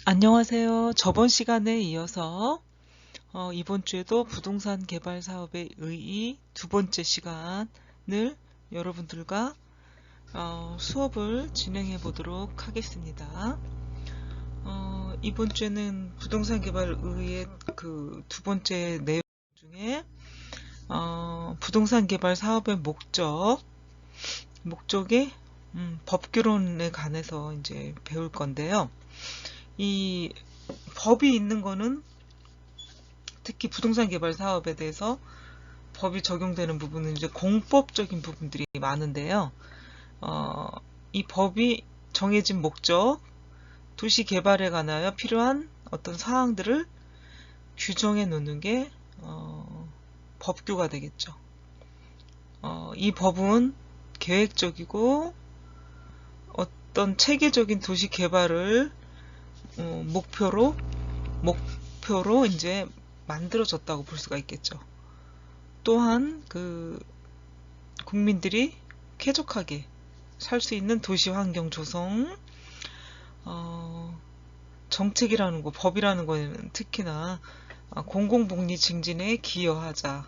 안녕하세요. 저번 시간에 이어서 이번 주에도 부동산 개발 사업의 의의 두 번째 시간을 여러분들과 수업을 진행해 보도록 하겠습니다. 이번 주에는 부동산 개발 의의의 그 두 번째 내용 중에 부동산 개발 사업의 목적의 법규론에 관해서 이제 배울 건데요. 이 법이 있는 거는 특히 부동산 개발 사업에 대해서 법이 적용되는 부분은 이제 공법적인 부분들이 많은데요. 이 법이 정해진 목적, 도시 개발에 관하여 필요한 어떤 사항들을 규정해 놓는 게 법규가 되겠죠. 이 법은 계획적이고 어떤 체계적인 도시 개발을 목표로 이제 만들어졌다고 볼 수가 있겠죠. 또한 국민들이 쾌적하게 살 수 있는 도시 환경 조성, 정책이라는 거, 법이라는 거는 특히나 공공복리 증진에 기여하자,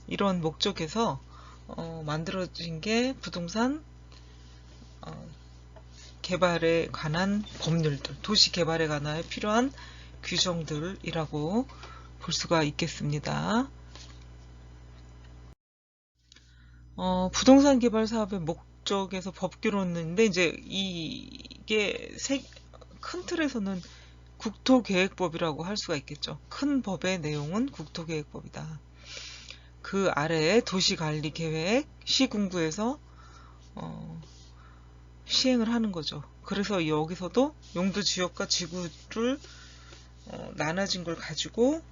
이런 목적에서 만들어진 게 부동산 개발에 관한 법률들, 도시 개발에 관하여 필요한 규정들이라고 볼 수가 있겠습니다. 부동산 개발 사업의 목적에서 법규론인데 이제 이게 큰 틀에서는 국토계획법이라고 할 수가 있겠죠. 큰 법의 내용은 국토계획법이다. 그 아래에 도시관리계획, 시군구에서 시행을 하는 거죠. 그래서 여기서도 용도지역과 지구를 나눠진 걸 가지고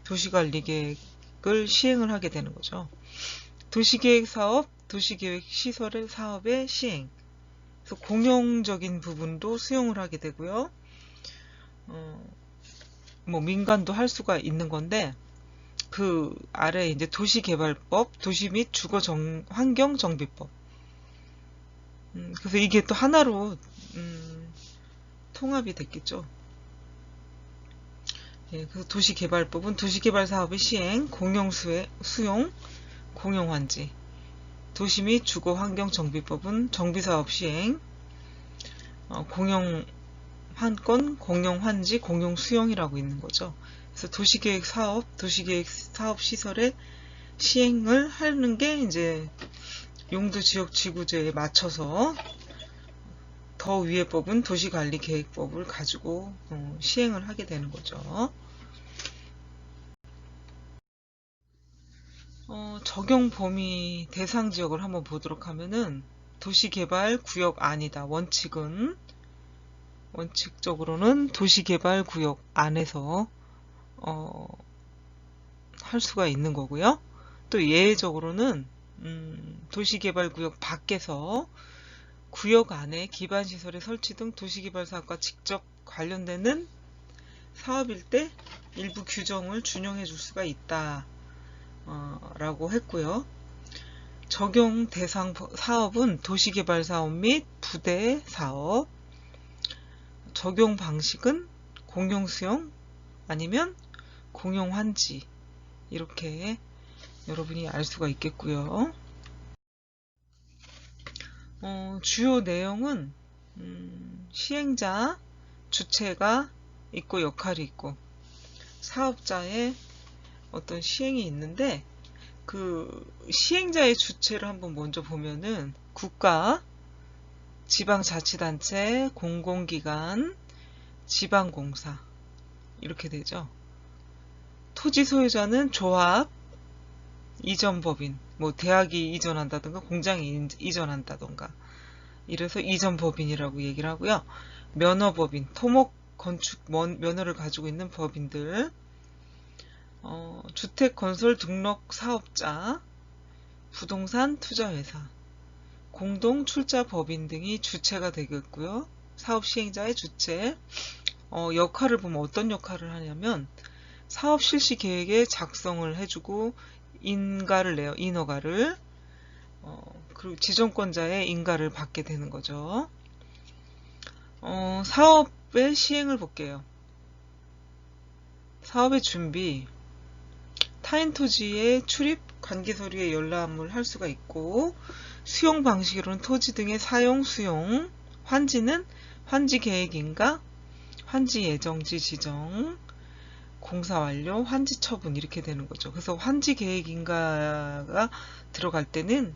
도시관리계획을 시행을 하게 되는 거죠. 도시계획 사업, 도시계획 시설의 사업의 시행. 그래서 공용적인 부분도 수용을 하게 되고요. 뭐 민간도 할 수가 있는 건데 그 아래 이제 도시개발법, 도시 및 주거 환경 정비법. 그래서 이게 또 하나로 통합이 됐겠죠. 예, 그래서 도시개발법은 도시개발 사업의 시행, 수용, 공용환지. 도시 및 주거 환경 정비법은 정비사업 시행, 공용환권, 공용환지, 공용수용이라고 있는 거죠. 그래서 도시계획 사업 시설의 시행을 하는 게 이제 용도지역 지구제에 맞춰서 더 위의 법은 도시관리계획법을 가지고 시행을 하게 되는 거죠. 적용 범위 대상 지역을 한번 보도록 하면은 도시개발 구역 안이다. 원칙적으로는 도시개발 구역 안에서 할 수가 있는 거고요. 또 예외적으로는 도시개발 구역 밖에서 구역 안에 기반시설의 설치 등 도시개발 사업과 직접 관련되는 사업일 때 일부 규정을 준용해 줄 수가 있다 라고 했고요. 적용 대상 사업은 도시개발 사업 및 부대 사업, 적용 방식은 공용수용 아니면 공용환지, 이렇게 여러분이 알 수가 있겠고요. 주요 내용은 시행자, 주체가 있고 역할이 있고 사업자의 어떤 시행이 있는데 그 시행자의 주체를 한번 먼저 보면은 국가, 지방자치단체, 공공기관, 지방공사, 이렇게 되죠. 토지 소유자는 조합, 이전법인, 뭐 대학이 이전한다던가 공장이 이전한다던가, 이래서 이전법인이라고 얘기를 하고요. 면허법인, 토목, 건축 면허를 가지고 있는 법인들, 주택건설 등록 사업자, 부동산 투자회사, 공동출자법인 등이 주체가 되겠고요. 사업 시행자의 주체, 역할을 보면 어떤 역할을 하냐면 사업 실시 계획에 작성을 해주고 인가를 내요. 인허가를. 그리고 지정권자의 인가를 받게 되는 거죠. 사업 사업의 시행을 볼게요. 사업의 준비, 타인 토지의 출입, 관계 서류의 열람을 할 수가 있고, 수용 방식으로는 토지 등의 사용, 수용, 환지는 환지 계획인가, 환지 예정지 지정, 공사 완료, 환지 처분 이렇게 되는 거죠. 그래서 환지 계획인가가 들어갈 때는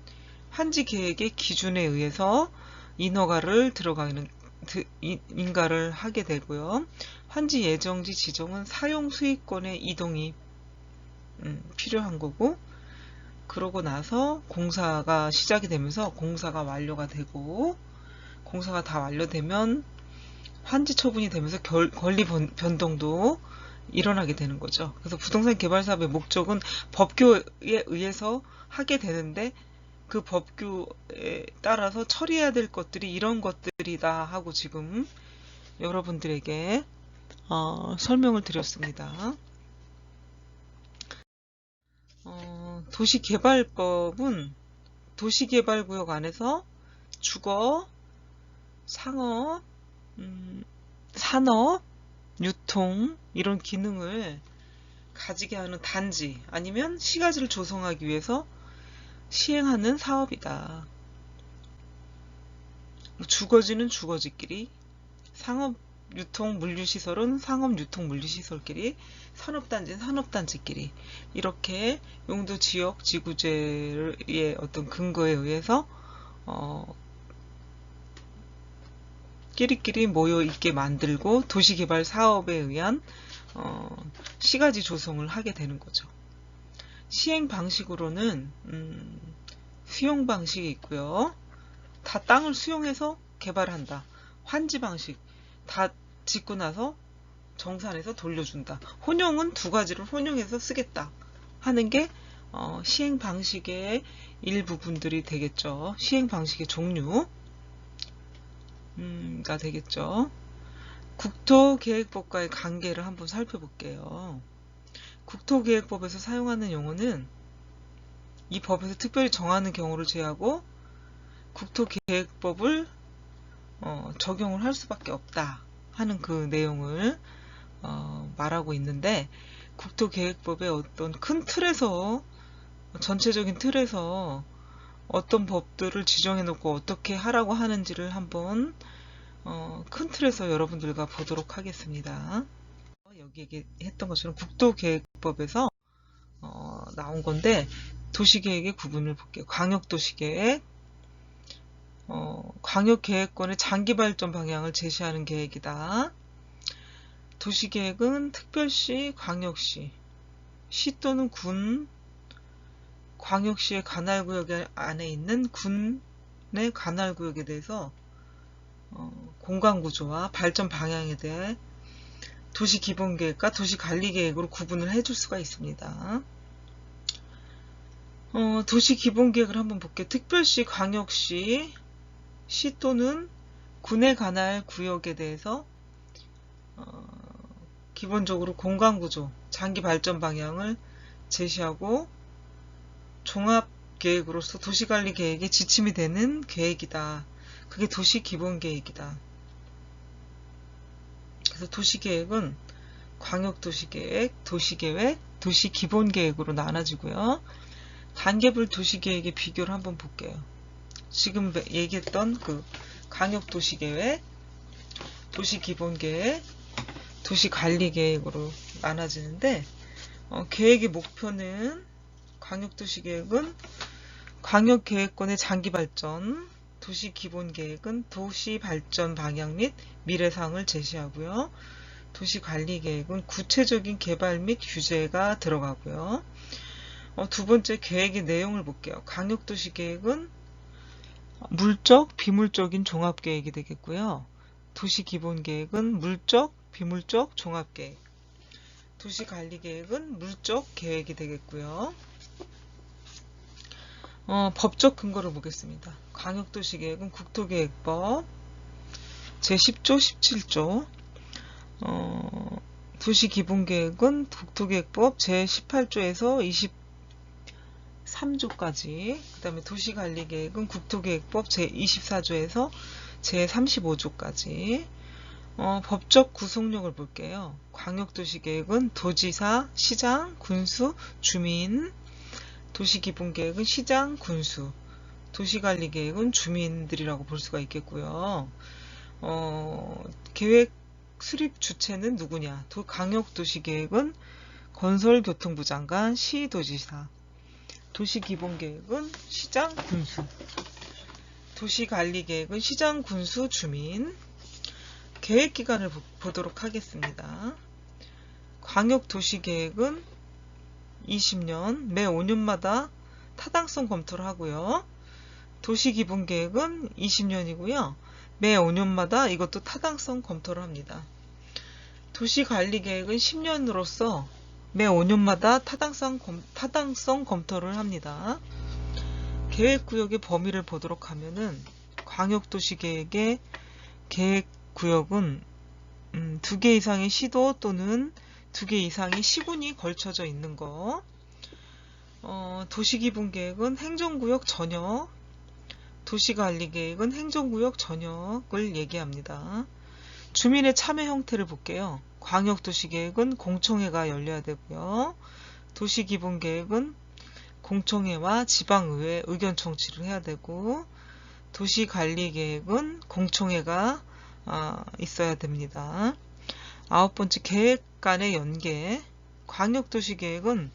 환지 계획의 기준에 의해서 인허가를 인가를 하게 되고요. 환지 예정지 지정은 사용 수익권의 이동이 필요한 거고, 그러고 나서 공사가 시작이 되면서 공사가 완료가 되고, 공사가 다 완료되면 환지 처분이 되면서 권리 변동도 일어나게 되는 거죠. 그래서 부동산 개발 사업의 목적은 법규에 의해서 하게 되는데, 그 법규에 따라서 처리해야 될 것들이 이런 것들이다 하고 지금 여러분들에게 설명을 드렸습니다. 도시개발법은 도시개발구역 안에서 주거, 상업, 산업, 유통 이런 기능을 가지게 하는 단지 아니면 시가지를 조성하기 위해서 시행하는 사업이다. 주거지는 주거지끼리, 상업, 유통, 물류시설은 상업, 유통, 물류시설끼리, 산업단지는 산업단지끼리 이렇게 용도 지역, 지구제의 어떤 근거에 의해서 끼리끼리 모여 있게 만들고 도시개발 사업에 의한 시가지 조성을 하게 되는 거죠. 시행 방식으로는 수용 방식이 있고요. 다 땅을 수용해서 개발한다. 환지 방식, 다 짓고 나서 정산해서 돌려준다. 혼용은 두 가지를 혼용해서 쓰겠다 하는 게 시행 방식의 일부분들이 되겠죠. 시행 방식의 종류가 되겠죠. 국토계획법과의 관계를 한번 살펴볼게요. 국토계획법에서 사용하는 용어는 이 법에서 특별히 정하는 경우를 제외하고 국토계획법을 적용을 할 수밖에 없다 하는 그 내용을 말하고 있는데, 국토계획법의 어떤 큰 틀에서, 전체적인 틀에서 어떤 법들을 지정해 놓고 어떻게 하라고 하는지를 한번 큰 틀에서 여러분들과 보도록 하겠습니다. 여기 얘기했던 것처럼 국토계획법에서 나온 건데, 도시계획의 구분을 볼게요. 광역도시계획, 광역계획권의 장기발전 방향을 제시하는 계획이다. 도시계획은 특별시, 광역시, 시 또는 군, 광역시의 관할구역 안에 있는 군의 관할구역에 대해서 공간구조와 발전 방향에 대해 도시기본계획과 도시관리계획으로 구분을 해줄 수가 있습니다. 도시기본계획을 한번 볼게요. 특별시, 광역시, 시 또는 군에 관할 구역에 대해서 기본적으로 공간구조, 장기 발전 방향을 제시하고 종합계획으로서 도시관리계획의 지침이 되는 계획이다. 그게 도시기본계획이다. 그래서 도시계획은 광역도시계획, 도시계획, 도시기본계획으로 나눠지고요. 단계별 도시계획의 비교를 한번 볼게요. 지금 얘기했던 그 광역도시계획, 도시기본계획, 도시관리계획으로 나눠지는데, 계획의 목표는 광역도시계획은 광역계획권의 장기발전, 도시기본계획은 도시발전 방향 및 미래사항을 제시하고요. 도시관리계획은 구체적인 개발 및 규제가 들어가고요. 두 번째 계획의 내용을 볼게요. 광역도시계획은 물적, 비물적인 종합계획이 되겠고요. 도시기본계획은 물적, 비물적 종합계획, 도시관리계획은 물적 계획이 되겠고요. 법적 근거를 보겠습니다. 광역도시계획은 국토계획법 제10조, 17조, 도시기본계획은 국토계획법 제18조에서 23조까지, 그 다음에 도시관리계획은 국토계획법 제24조에서 제35조까지, 법적 구속력을 볼게요. 광역도시계획은 도지사, 시장, 군수, 주민. 도시기본계획은 시장, 군수. 도시관리계획은 주민들이라고 볼 수가 있겠고요. 계획 수립 주체는 누구냐? 광역도시계획은 건설교통부 장관, 시도지사. 도시기본계획은 시장, 군수. 도시관리계획은 시장, 군수, 주민. 계획기간을 보도록 하겠습니다. 광역도시계획은 20년, 매 5년마다 타당성 검토를 하고요. 도시기본계획은 20년이고요. 매 5년마다 이것도 타당성 검토를 합니다. 도시관리계획은 10년으로서 매 5년마다 타당성 검토를 합니다. 계획구역의 범위를 보도록 하면은 광역도시계획의 계획구역은 2개 이상의 시도 또는 2개 이상의 시군이 걸쳐져 있는 거. 도시기본계획은 행정구역 전역, 도시관리계획은 행정구역 전역을 얘기합니다. 주민의 참여 형태를 볼게요. 광역도시계획은 공청회가 열려야 되고요. 도시기본계획은 공청회와 지방의회 의견 청취를 해야 되고, 도시관리계획은 공청회가 있어야 됩니다. 9번째, 계획 간의 연계. 광역도시계획은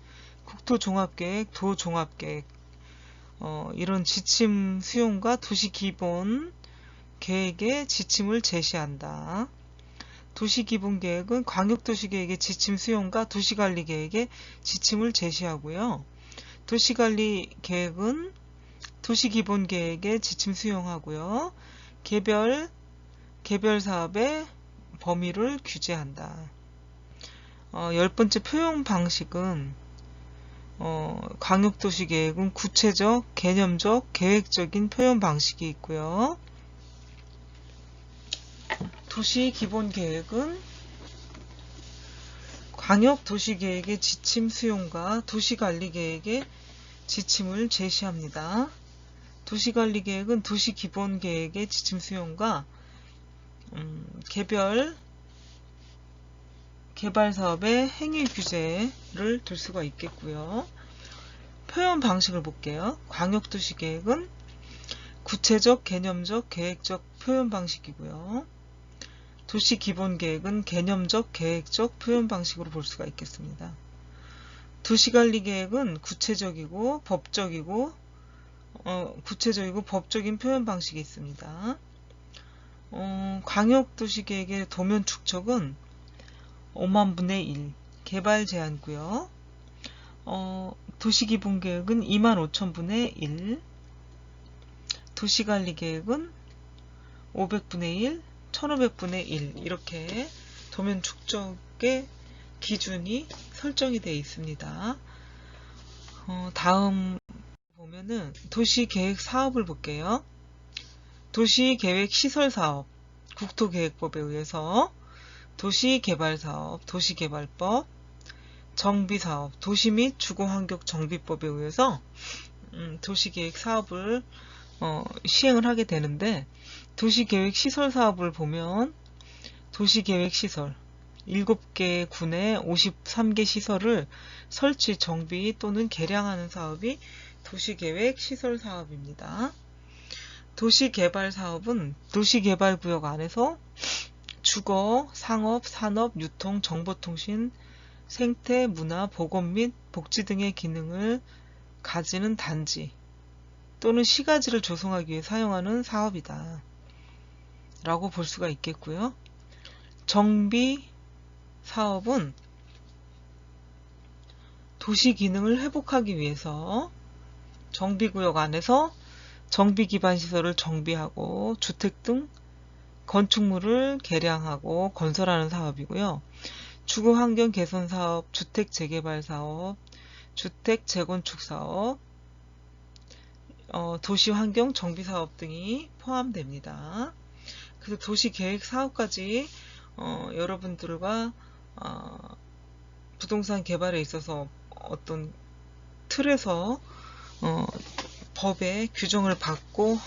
국토종합계획, 도종합계획, 이런 지침 수용과 도시기본 계획의 지침을 제시한다. 도시기본계획은 광역도시계획의 지침 수용과 도시관리계획의 지침을 제시하고요. 도시관리계획은 도시기본계획의 지침 수용하고요. 개별 사업의 범위를 규제한다. 10번째, 표현 방식은 광역도시계획은 구체적, 개념적, 계획적인 표현 방식이 있고요. 도시기본계획은 광역도시계획의 지침 수용과 도시관리계획의 지침을 제시합니다. 도시관리계획은 도시기본계획의 지침 수용과 개발 사업의 행위 규제를 둘 수가 있겠고요. 표현 방식을 볼게요. 광역도시계획은 구체적, 개념적, 계획적 표현 방식이고요. 도시기본계획은 개념적, 계획적 표현 방식으로 볼 수가 있겠습니다. 도시관리계획은 구체적이고 법적인 표현 방식이 있습니다. 광역도시계획의 도면 축척은 5만 분의 1, 개발 제한구역. 도시기본계획은 2만 5천 분의 1, 도시관리계획은 500분의 1, 1500분의 1, 이렇게 도면 축적의 기준이 설정이 되어 있습니다. 다음 보면은 도시계획 사업을 볼게요. 도시계획 시설사업, 국토계획법에 의해서 도시개발사업, 도시개발법, 정비사업, 도시 및 주거환경정비법에 의해서 도시계획 사업을 시행을 하게 되는데, 도시계획 시설 사업을 보면 도시계획 시설 7개 군에 53개 시설을 설치, 정비 또는 개량하는 사업이 도시계획 시설 사업입니다. 도시개발 사업은 도시개발구역 안에서 주거, 상업, 산업, 유통, 정보통신, 생태, 문화, 보건 및 복지 등의 기능을 가지는 단지 또는 시가지를 조성하기 위해 사용하는 사업이다 라고 볼 수가 있겠고요. 정비 사업은 도시 기능을 회복하기 위해서 정비구역 안에서 정비 기반 시설을 정비하고 주택 등 건축물을 개량하고 건설하는 사업이고요. 주거환경 개선 사업, 주택 재개발 사업, 주택 재건축 사업, 도시환경 정비 사업 등이 포함됩니다. 그래서 도시계획 사업까지 여러분들과 부동산 개발에 있어서 어떤 틀에서 법의 규정을 받고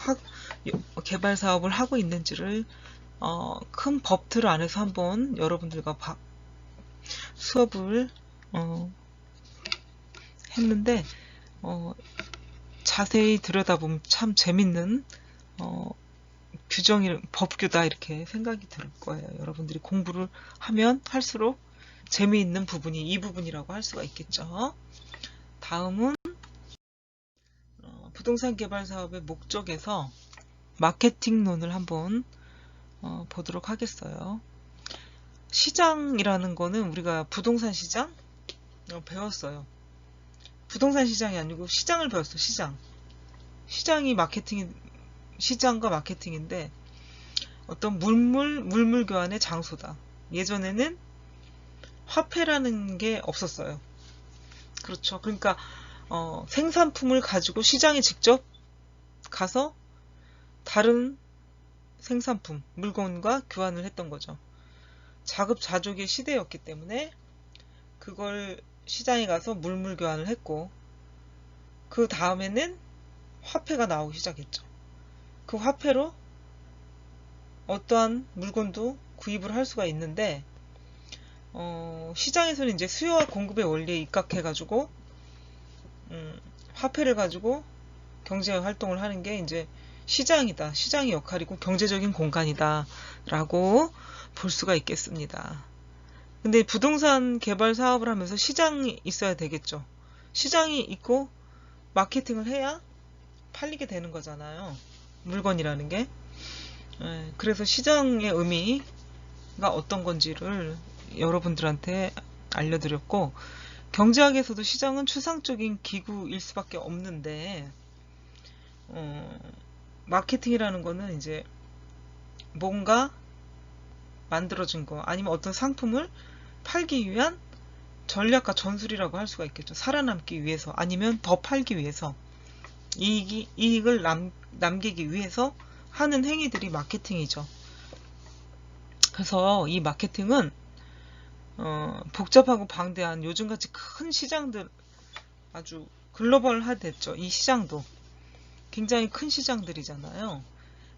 개발 사업을 하고 있는지를 큰 법틀 안에서 한번 여러분들과 수업을 했는데 자세히 들여다보면 참 재밌는 법규다 이렇게 생각이 들 거예요. 여러분들이 공부를 하면 할수록 재미있는 부분이 이 부분이라고 할 수가 있겠죠. 다음은 부동산 개발 사업의 목적에서 마케팅론을 한번 보도록 하겠어요. 시장이라는 거는 우리가 부동산 시장 배웠어요. 부동산 시장이 아니고 시장을 배웠어. 시장이 시장과 마케팅인데 어떤 물물 교환의 장소다. 예전에는 화폐라는 게 없었어요. 그렇죠. 그러니까 생산품을 가지고 시장에 직접 가서 다른 생산품, 물건과 교환을 했던 거죠. 자급자족의 시대였기 때문에 그걸 시장에 가서 물물 교환을 했고, 그 다음에는 화폐가 나오기 시작했죠. 그 화폐로 어떠한 물건도 구입을 할 수가 있는데, 시장에서는 이제 수요와 공급의 원리에 입각해가지고 화폐를 가지고 경제 활동을 하는 게 이제 시장이다. 시장의 역할이고 경제적인 공간이다. 라고 볼 수가 있겠습니다. 근데 부동산 개발 사업을 하면서 시장이 있어야 되겠죠. 시장이 있고 마케팅을 해야 팔리게 되는 거잖아요. 물건이라는 게. 그래서 시장의 의미가 어떤 건지를 여러분들한테 알려드렸고, 경제학에서도 시장은 추상적인 기구일 수밖에 없는데, 마케팅이라는 거는 이제 뭔가 만들어진 거, 아니면 어떤 상품을 팔기 위한 전략과 전술이라고 할 수가 있겠죠. 살아남기 위해서, 아니면 더 팔기 위해서, 이익을 남기기 위해서 하는 행위들이 마케팅이죠. 그래서 이 마케팅은 복잡하고 방대한 요즘같이 큰 시장들, 아주 글로벌화됐죠. 이 시장도 굉장히 큰 시장들이잖아요.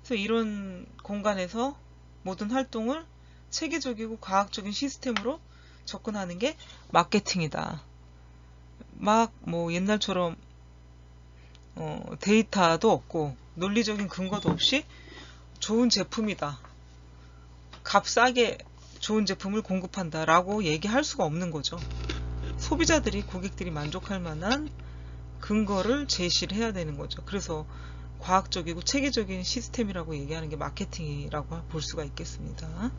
그래서 이런 공간에서 모든 활동을 체계적이고 과학적인 시스템으로 접근하는 게 마케팅이다. 뭐 옛날처럼 데이터도 없고 논리적인 근거도 없이 좋은 제품이다, 값싸게 좋은 제품을 공급한다 라고 얘기할 수가 없는 거죠. 소비자들이, 고객들이 만족할 만한 근거를 제시를 해야 되는 거죠. 그래서 과학적이고 체계적인 시스템이라고 얘기하는 게 마케팅이라고 볼 수가 있겠습니다.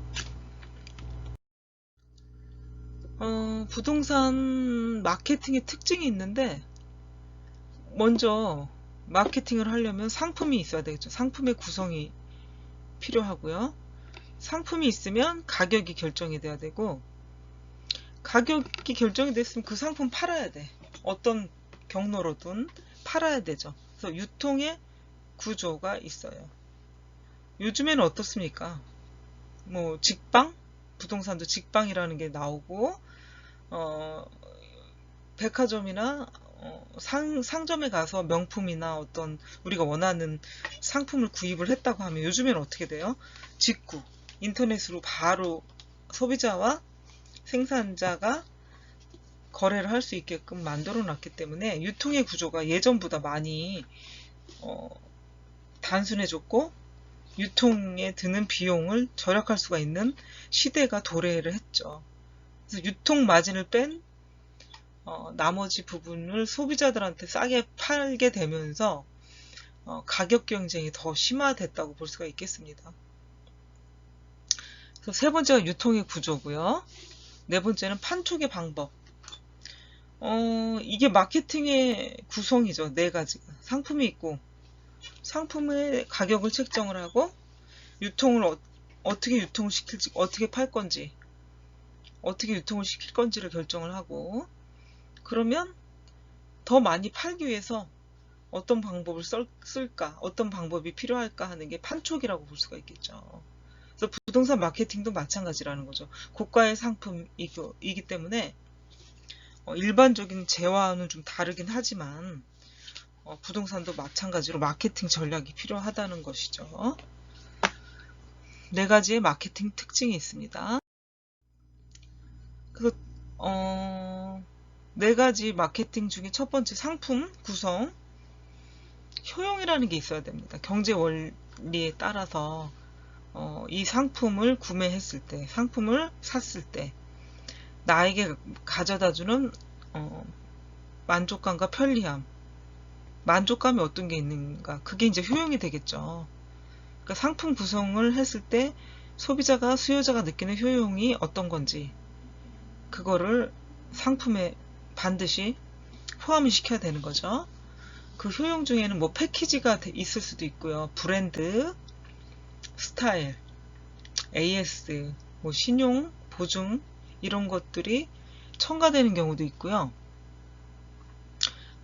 부동산 마케팅의 특징이 있는데, 먼저 마케팅을 하려면 상품이 있어야 되겠죠. 상품의 구성이 필요하고요. 상품이 있으면 가격이 결정이 돼야 되고, 가격이 결정이 됐으면 그 상품 팔아야 돼. 어떤 경로로든 팔아야 되죠. 그래서 유통의 구조가 있어요. 요즘에는 어떻습니까? 뭐 직방? 부동산도 직방이라는 게 나오고, 백화점이나 상점에 가서 명품이나 어떤 우리가 원하는 상품을 구입을 했다고 하면 요즘에는 어떻게 돼요? 직구, 인터넷으로 바로 소비자와 생산자가 거래를 할 수 있게끔 만들어 놨기 때문에 유통의 구조가 예전보다 많이 단순해졌고, 유통에 드는 비용을 절약할 수가 있는 시대가 도래를 했죠. 그래서 유통 마진을 뺀 나머지 부분을 소비자들한테 싸게 팔게 되면서 가격 경쟁이 더 심화됐다고 볼 수가 있겠습니다. 그래서 세 번째가 유통의 구조고요. 네 번째는 판촉의 방법. 이게 마케팅의 구성이죠. 네 가지가. 상품이 있고, 상품의 가격을 책정을 하고, 유통을 어떻게 유통을 시킬지, 어떻게 팔 건지, 어떻게 유통을 시킬 건지를 결정을 하고, 그러면 더 많이 팔기 위해서 어떤 방법을 쓸까, 어떤 방법이 필요할까 하는 게 판촉이라고 볼 수가 있겠죠. 그래서 부동산 마케팅도 마찬가지라는 거죠. 고가의 상품이기 때문에 일반적인 재화는 좀 다르긴 하지만 부동산도 마찬가지로 마케팅 전략이 필요하다는 것이죠. 네 가지의 마케팅 특징이 있습니다. 그래서 네 가지 마케팅 중에 첫 번째 상품 구성, 효용이라는 게 있어야 됩니다. 경제 원리에 따라서 이 상품을 구매했을 때, 상품을 샀을 때 나에게 가져다주는 만족감과 편리함, 만족감이 어떤 게 있는가, 그게 이제 효용이 되겠죠. 그러니까 상품 구성을 했을 때 소비자가, 수요자가 느끼는 효용이 어떤 건지 그거를 상품에 반드시 포함을 시켜야 되는 거죠. 그 효용 중에는 뭐 패키지가 있을 수도 있고요. 브랜드, 스타일, AS, 뭐 신용, 보증 이런 것들이 첨가되는 경우도 있고요.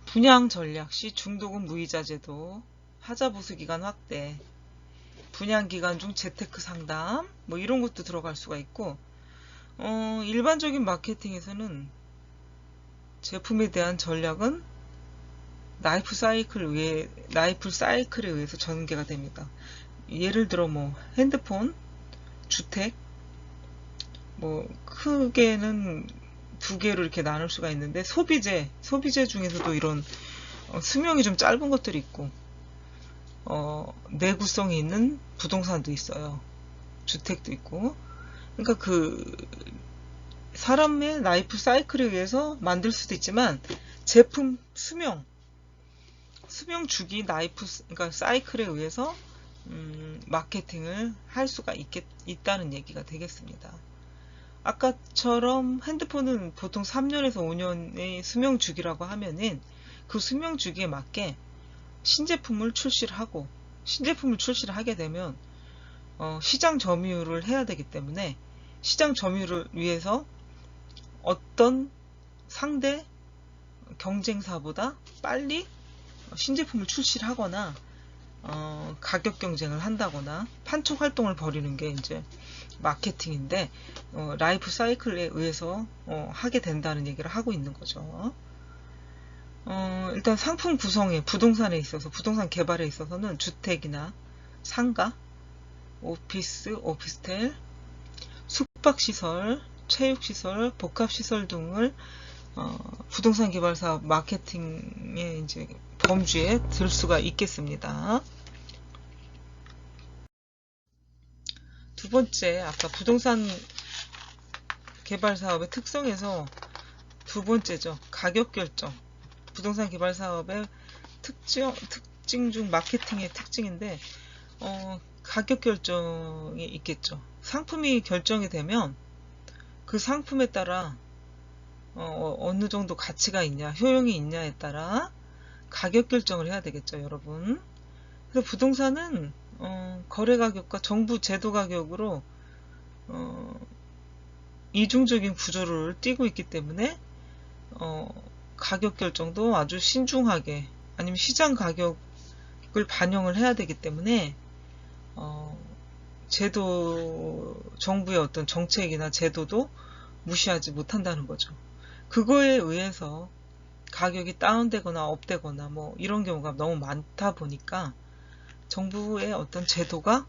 분양 전략 시 중도금 무이자 제도, 하자 보수 기간 확대, 분양 기간 중 재테크 상담 뭐 이런 것도 들어갈 수가 있고, 일반적인 마케팅에서는 제품에 대한 전략은 라이프 사이클에 의해서 전개가 됩니다. 예를 들어 뭐 핸드폰, 주택, 뭐 크게는 두 개로 이렇게 나눌 수가 있는데, 소비재 중에서도 이런 수명이 좀 짧은 것들이 있고 내구성이 있는 부동산도 있어요. 주택도 있고. 그러니까 그 사람의 라이프 사이클에 의해서 만들 수도 있지만, 제품 수명 주기 그러니까 사이클에 의해서 마케팅을 할 수가 있다는 얘기가 되겠습니다. 아까처럼 핸드폰은 보통 3년에서 5년의 수명 주기라고 하면은 그 수명 주기에 맞게 신제품을 출시를 하게 되면 시장 점유율을 해야 되기 때문에, 시장 점유율을 위해서 어떤 상대 경쟁사보다 빨리 신제품을 출시를 하거나 가격 경쟁을 한다거나 판촉 활동을 벌이는 게 이제 마케팅인데, 라이프 사이클에 의해서 하게 된다는 얘기를 하고 있는 거죠. 일단 상품 구성에, 부동산에 있어서, 부동산 개발에 있어서는 주택이나 상가, 오피스텔, 숙박시설, 체육시설, 복합시설 등을 부동산 개발 사업 마케팅의 이제 범주에 들 수가 있겠습니다. 두 번째, 아까 부동산 개발 사업의 특성에서 두 번째죠. 가격 결정. 부동산 개발 사업의 특징 중 마케팅의 특징인데, 가격 결정이 있겠죠. 상품이 결정이 되면 그 상품에 따라 어느 정도 가치가 있냐, 효용이 있냐에 따라 가격 결정을 해야 되겠죠, 여러분. 그래서 부동산은 거래 가격과 정부 제도 가격으로 이중적인 구조를 띠고 있기 때문에 가격 결정도 아주 신중하게, 아니면 시장 가격을 반영을 해야 되기 때문에 정부의 어떤 정책이나 제도도 무시하지 못한다는 거죠. 그거에 의해서 가격이 다운되거나 업되거나 뭐 이런 경우가 너무 많다 보니까 정부의 어떤 제도가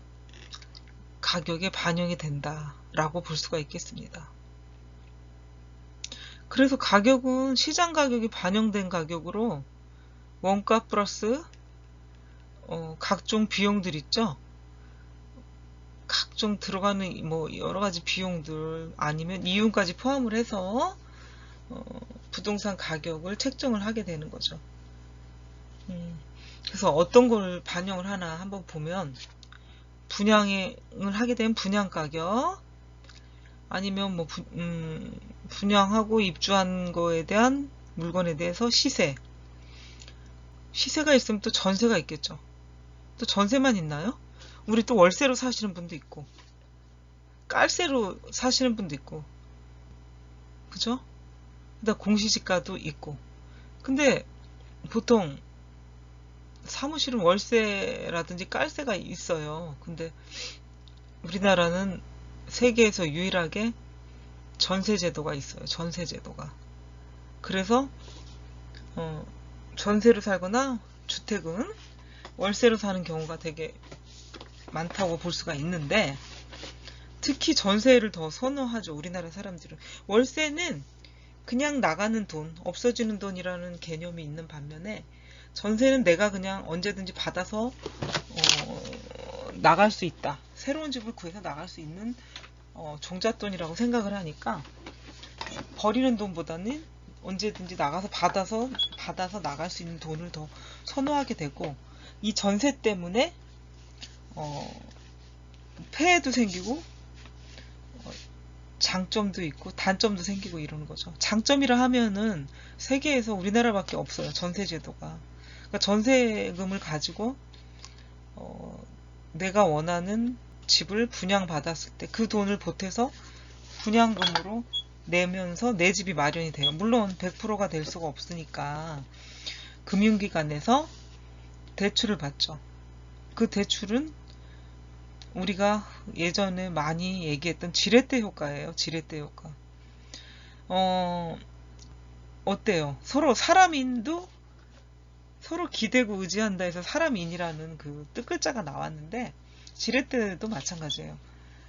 가격에 반영이 된다라고 볼 수가 있겠습니다. 그래서 가격은 시장 가격이 반영된 가격으로 원가 플러스 각종 비용들 있죠. 각종 들어가는 뭐 여러 가지 비용들, 아니면 이윤까지 포함을 해서 부동산 가격을 책정을 하게 되는 거죠. 그래서 어떤 걸 반영을 하나 한번 보면, 분양을 하게 되면 분양 가격, 아니면 뭐 분양하고 입주한 거에 대한 물건에 대해서 시세가 있으면 또 전세가 있겠죠. 또 전세만 있나요? 우리 또 월세로 사시는 분도 있고, 깔세로 사시는 분도 있고, 그죠? 그다음 공시지가도 있고. 근데 보통 사무실은 월세라든지 깔세가 있어요. 근데 우리나라는 세계에서 유일하게 전세제도가 있어요. 전세제도가. 그래서 전세로 살거나 주택은 월세로 사는 경우가 되게 많다고 볼 수가 있는데, 특히 전세를 더 선호하죠. 우리나라 사람들은. 월세는 그냥 나가는 돈, 없어지는 돈이라는 개념이 있는 반면에 전세는 내가 그냥 언제든지 받아서 나갈 수 있다. 새로운 집을 구해서 나갈 수 있는 종잣돈이라고 생각을 하니까 버리는 돈보다는 언제든지 나가서 받아서 나갈 수 있는 돈을 더 선호하게 되고, 이 전세 때문에 폐해도 생기고 장점도 있고 단점도 생기고 이러는 거죠. 장점이라 하면은 세계에서 우리나라밖에 없어요. 전세제도가. 그러니까 전세금을 가지고 내가 원하는 집을 분양받았을 때 그 돈을 보태서 분양금으로 내면서 내 집이 마련이 돼요. 물론 100%가 될 수가 없으니까 금융기관에서 대출을 받죠. 그 대출은 우리가 예전에 많이 얘기했던 지렛대 효과예요. 지렛대 효과. 어때요? 서로 사람인도 서로 기대고 의지한다 해서 사람인이라는 그 뜻글자가 나왔는데, 지렛대도 마찬가지예요.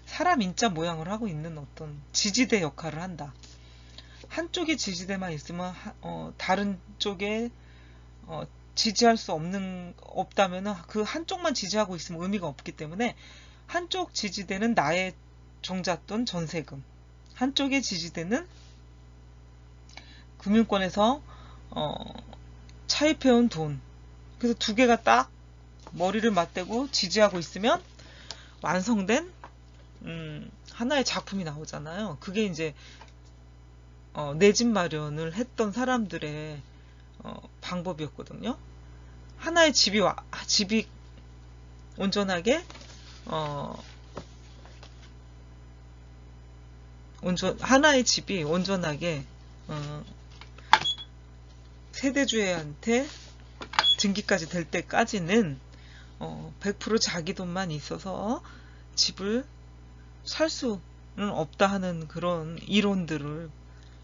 사람 인자 모양을 하고 있는 어떤 지지대 역할을 한다. 한쪽에 지지대만 있으면 다른 쪽에 지지할 수 없다면 그 한쪽만 지지하고 있으면 의미가 없기 때문에 한쪽 지지대는 나의 종잣돈 전세금, 한쪽의 지지대는 금융권에서 차입해온 돈. 그래서 두 개가 딱 머리를 맞대고 지지하고 있으면 완성된 하나의 작품이 나오잖아요. 그게 이제 내 집 마련을 했던 사람들의 방법이었거든요. 하나의 집이 온전하게 하나의 집이 온전하게 세대주에한테 등기까지 될 때까지는 100% 자기 돈만 있어서 집을 살 수는 없다 하는 그런 이론들을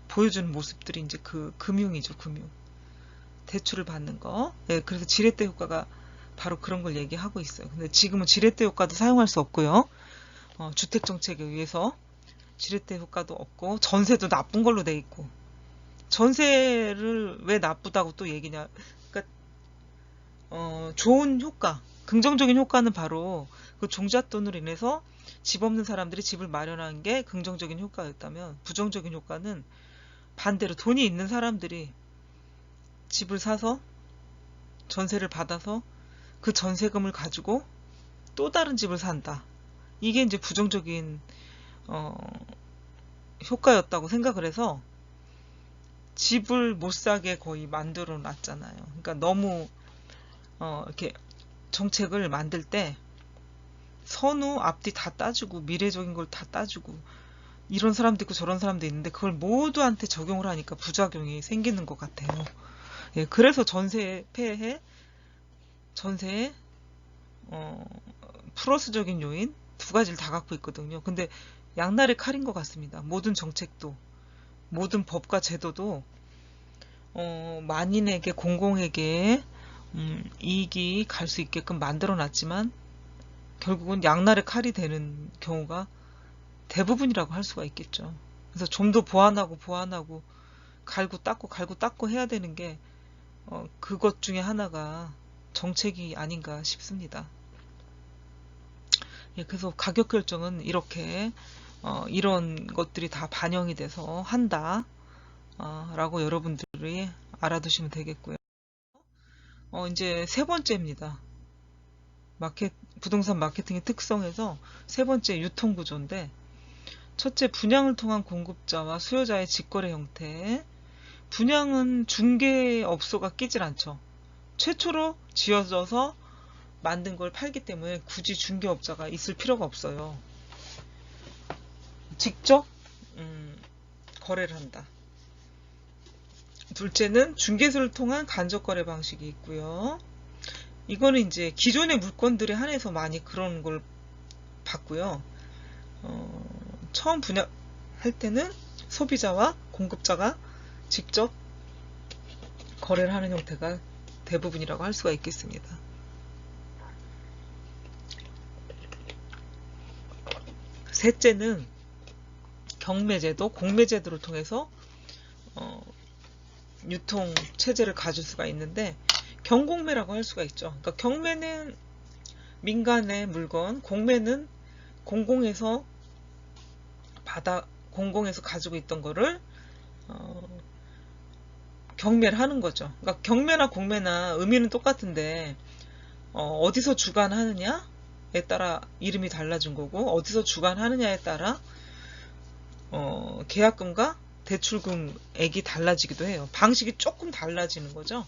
보여주는 모습들이 이제 그 금융이죠. 금융. 대출을 받는 거. 네, 그래서 지렛대 효과가 바로 그런 걸 얘기하고 있어요. 근데 지금은 지렛대 효과도 사용할 수 없고요. 주택정책에 의해서 지렛대 효과도 없고, 전세도 나쁜 걸로 돼 있고. 전세를 왜 나쁘다고 또 얘기냐. 그러니까 좋은 효과, 긍정적인 효과는 바로 그 종잣돈으로 인해서 집 없는 사람들이 집을 마련한 게 긍정적인 효과였다면, 부정적인 효과는 반대로 돈이 있는 사람들이 집을 사서 전세를 받아서 그 전세금을 가지고 또 다른 집을 산다. 이게 이제 부정적인 효과였다고 생각을 해서 집을 못 사게 거의 만들어 놨잖아요. 그러니까 너무 이렇게 정책을 만들 때 선후 앞뒤 다 따지고 미래적인 걸 다 따지고, 이런 사람도 있고 저런 사람도 있는데 그걸 모두한테 적용을 하니까 부작용이 생기는 것 같아요. 예, 그래서 전세의 플러스적인 요인 두 가지를 다 갖고 있거든요. 근데 양날의 칼인 것 같습니다. 모든 정책도, 모든 법과 제도도 만인에게, 공공에게 이익이 갈 수 있게끔 만들어 놨지만 결국은 양날의 칼이 되는 경우가 대부분이라고 할 수가 있겠죠. 그래서 좀 더 보완하고 갈고 닦고 해야 되는 게 그것 중에 하나가 정책이 아닌가 싶습니다. 예, 그래서 가격 결정은 이렇게 이런 것들이 다 반영이 돼서 한다 라고 여러분들이 알아두시면 되겠고요. 이제 세 번째입니다. 부동산 마케팅의 특성에서 세 번째 유통구조인데, 첫째, 분양을 통한 공급자와 수요자의 직거래 형태. 분양은 중개업소가 끼질 않죠. 최초로 지어져서 만든 걸 팔기 때문에 굳이 중개업자가 있을 필요가 없어요. 직접 거래를 한다. 둘째는 중개소를 통한 간접거래 방식이 있고요. 이거는 이제 기존의 물건들에 한해서 많이 그런 걸 봤고요. 처음 분양할 때는 소비자와 공급자가 직접 거래를 하는 형태가 대부분이라고 할 수가 있겠습니다. 셋째는 경매제도, 공매제도를 통해서 유통 체제를 가질 수가 있는데 경공매라고 할 수가 있죠. 그러니까 경매는 민간의 물건, 공매는 공공에서 공공에서 가지고 있던 거를 경매를 하는 거죠. 그러니까 경매나 공매나 의미는 똑같은데 어디서 주관하느냐에 따라 이름이 달라진 거고, 어디서 주관하느냐에 따라 계약금과 대출금액이 달라지기도 해요. 방식이 조금 달라지는 거죠.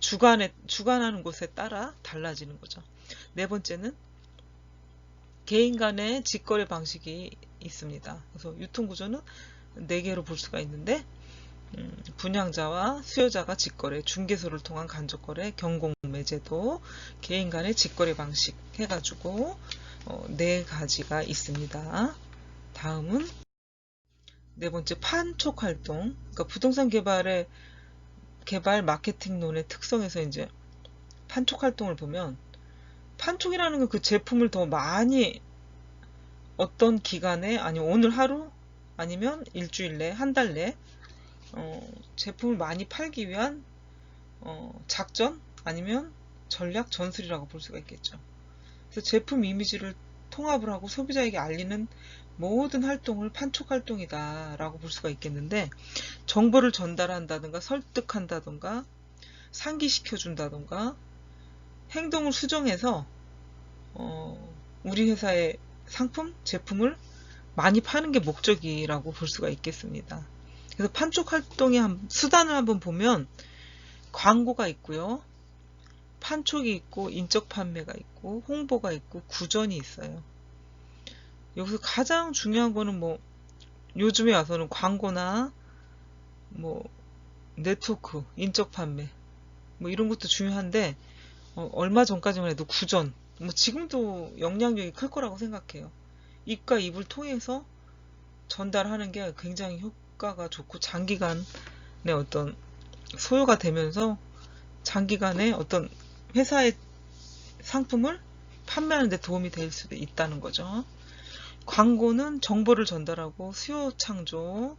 주관하는 곳에 따라 달라지는 거죠. 네 번째는 개인 간의 직거래 방식이 있습니다. 그래서 유통구조는 4개로 볼 수가 있는데, 분양자와 수요자가 직거래, 중개소를 통한 간접거래, 경공매제도, 개인 간의 직거래 방식 해가지고 4가지가 있습니다. 다음은 네 번째, 판촉 활동. 그러니까 부동산 개발 마케팅론의 특성에서 이제 판촉 활동을 보면, 판촉이라는 건 그 제품을 더 많이 어떤 기간에, 아니면 오늘 하루, 아니면 일주일 내, 한 달 내 제품을 많이 팔기 위한 작전, 아니면 전략, 전술이라고 볼 수가 있겠죠. 그래서 제품 이미지를 통합을 하고 소비자에게 알리는 모든 활동을 판촉 활동이다 라고 볼 수가 있겠는데, 정보를 전달한다든가 설득한다든가 상기시켜준다든가 행동을 수정해서 우리 회사의 상품, 제품을 많이 파는 게 목적이라고 볼 수가 있겠습니다. 그래서 판촉 활동의 수단을 한번 보면 광고가 있고요, 판촉이 있고, 인적 판매가 있고, 홍보가 있고, 구전이 있어요. 여기서 가장 중요한 거는 요즘에 와서는 광고나 네트워크, 인적 판매 이런 것도 중요한데, 얼마 전까지만 해도 구전, 지금도 영향력이 클 거라고 생각해요. 입과 입을 통해서 전달하는 게 굉장히 효과가 좋고, 장기간의 어떤 소요가 되면서 장기간에 어떤 회사의 상품을 판매하는 데 도움이 될 수도 있다는 거죠. 광고는 정보를 전달하고 수요 창조,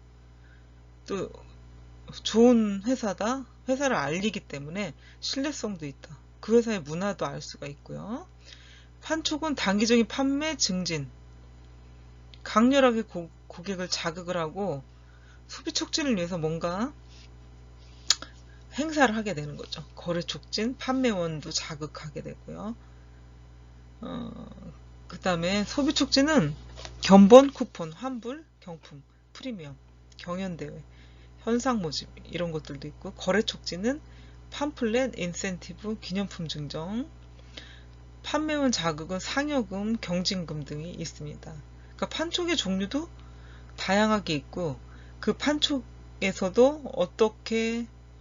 또 좋은 회사다, 회사를 알리기 때문에 신뢰성도 있다, 그 회사의 문화도 알 수가 있고요. 판촉은 단기적인 판매 증진, 강렬하게 고객을 자극을 하고 소비 촉진을 위해서 뭔가 행사를 하게 되는 거죠. 거래 촉진, 판매원도 자극하게 되고요. 그 다음에 소비 촉진은 견본, 쿠폰, 환불, 경품, 프리미엄, 경연대회, 현상 모집 이런 것들도 있고, 거래 촉진은 팜플렛, 인센티브, 기념품 증정, 판매원 자극은 상여금, 경진금 등이 있습니다. 그러니까 판촉의 종류도 다양하게 있고, 그 판촉에서도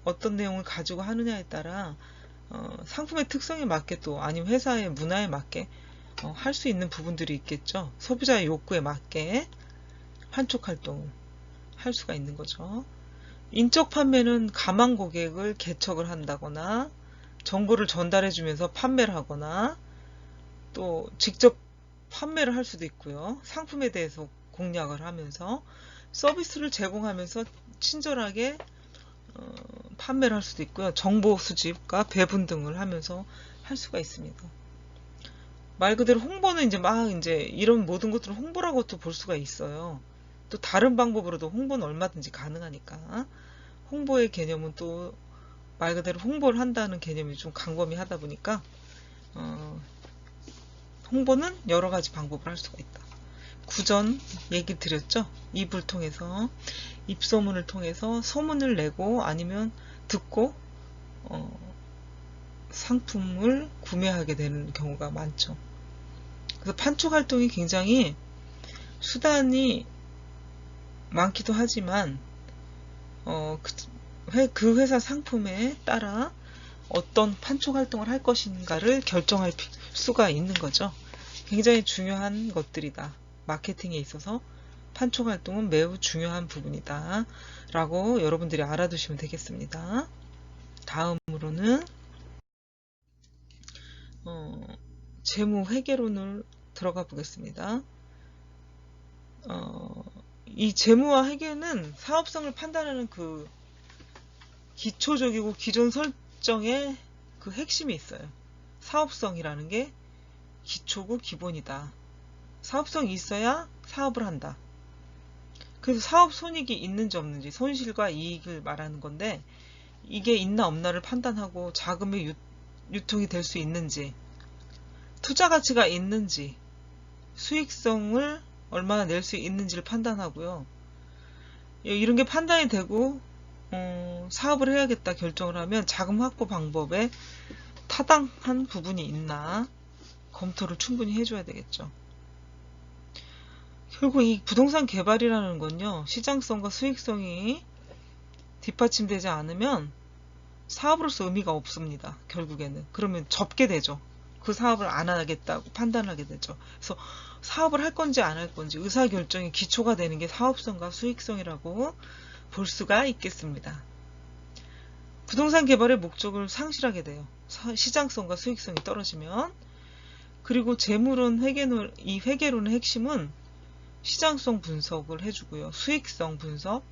어떤 내용을 가지고 하느냐에 따라 상품의 특성에 맞게, 또 아니면 회사의 문화에 맞게 할 수 있는 부분들이 있겠죠. 소비자의 욕구에 맞게 판촉 활동을 할 수가 있는 거죠. 인적 판매는 가망 고객을 개척을 한다거나 정보를 전달해 주면서 판매를 하거나, 또 직접 판매를 할 수도 있고요. 상품에 대해서 공략을 하면서 서비스를 제공하면서 친절하게 판매를 할 수도 있고요. 정보 수집과 배분 등을 하면서 할 수가 있습니다. 말 그대로 홍보는 이제 이런 모든 것들을 홍보라고도 볼 수가 있어요. 또 다른 방법으로도 홍보는 얼마든지 가능하니까, 홍보의 개념은 또 말 그대로 홍보를 한다는 개념이 좀 광범위하다 보니까 홍보는 여러 가지 방법을 할 수가 있다. 구전 얘기 드렸죠. 입을 통해서, 입소문을 통해서 소문을 내고 아니면 듣고 상품을 구매하게 되는 경우가 많죠. 그래서 판촉 활동이 굉장히 수단이 많기도 하지만 그 회사 상품에 따라 어떤 판촉 활동을 할 것인가를 결정할 수가 있는 거죠. 굉장히 중요한 것들이다. 마케팅에 있어서 판촉 활동은 매우 중요한 부분이다 라고 여러분들이 알아두시면 되겠습니다. 다음으로는 재무 회계론을 들어가 보겠습니다. 이 재무와 회계는 사업성을 판단하는 그 기초적이고 기존 설정의 그 핵심이 있어요. 사업성이라는 게 기초고 기본이다. 사업성이 있어야 사업을 한다. 그래서 사업 손익이 있는지 없는지, 손실과 이익을 말하는 건데, 이게 있나 없나를 판단하고 자금의 유통이 될 수 있는지, 투자 가치가 있는지, 수익성을 얼마나 낼 수 있는지를 판단하고요. 이런 게 판단이 되고 사업을 해야겠다 결정을 하면 자금 확보 방법에 타당한 부분이 있나 검토를 충분히 해줘야 되겠죠. 결국 이 부동산 개발이라는 건요, 시장성과 수익성이 뒷받침되지 않으면 사업으로서 의미가 없습니다. 결국에는. 그러면 접게 되죠. 그 사업을 안 하겠다고 판단하게 되죠. 그래서 사업을 할 건지 안 할 건지 의사결정의 기초가 되는 게 사업성과 수익성이라고 볼 수가 있겠습니다. 부동산 개발의 목적을 상실하게 돼요. 시장성과 수익성이 떨어지면. 그리고 재물론 이 회계론의 핵심은 시장성 분석을 해주고요. 수익성 분석,